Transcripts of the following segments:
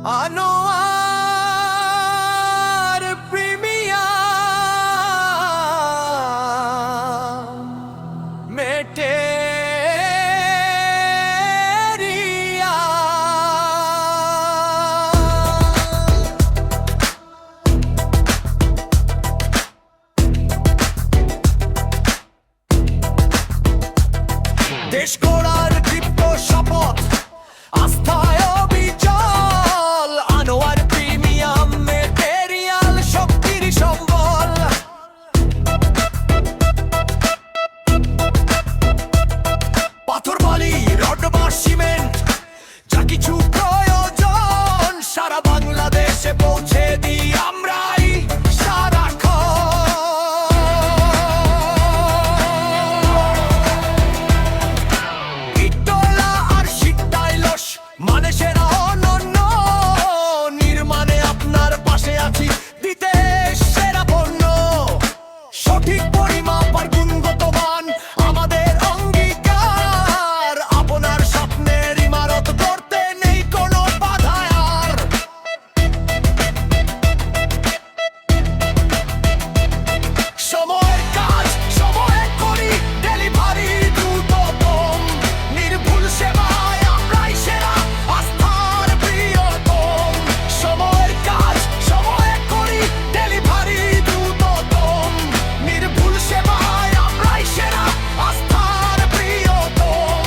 Anwar premium materia. দেশ গড়ার দীপ্ত শপথ, আস্থায় অবিচল। আনোয়ার প্রিমিয়াম মেটেরিয়াল, শক্তির সম্বল। পাথর বালি রড বা সিমেন্ট, যা কিছু প্রয়োজন সারা বাংলাদেশে পৌঁছে দিই আমরাই সারাক্ষণ। ইটলা আর সিটাইলস মানে সেরা অনন্য, নির্মাণে আপনার পাশে আছি দিতে সেরা পণ্য। সঠিক পরিমাপ আর গুণগত মান আমাদের অঙ্গীকার। আপনার স্বপ্নের ইমারত গড়তে নেই কোনো বাধা আর। সময়ের কাজ সময়ে করি, ডেলিভারি দ্রুততম। নির্ভুল সেবায় আমরাই সেরা, আস্থার প্রিয়তম। সময়ের কাজ সময়ে করি, ডেলিভারি দ্রুততম। নির্ভুল সেবায় আমরাই সেরা, আস্থার প্রিয়তম।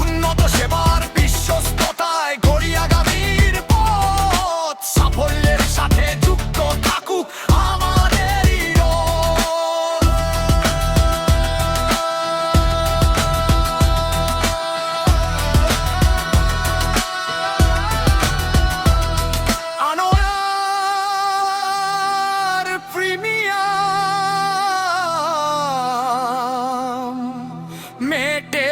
উন্নত সেবার বিশ্বস্ততায় গড়ি আগামীর পথ। সাফল্যের সাথে যুক্ত থাকুক আমাদেরই রথ। Anwar premium materia.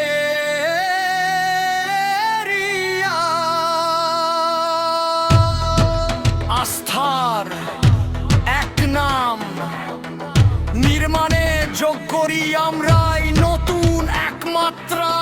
আস্থার এক নাম, নির্মাণে যোগ করি আমরাই নতুন এক মাত্রা।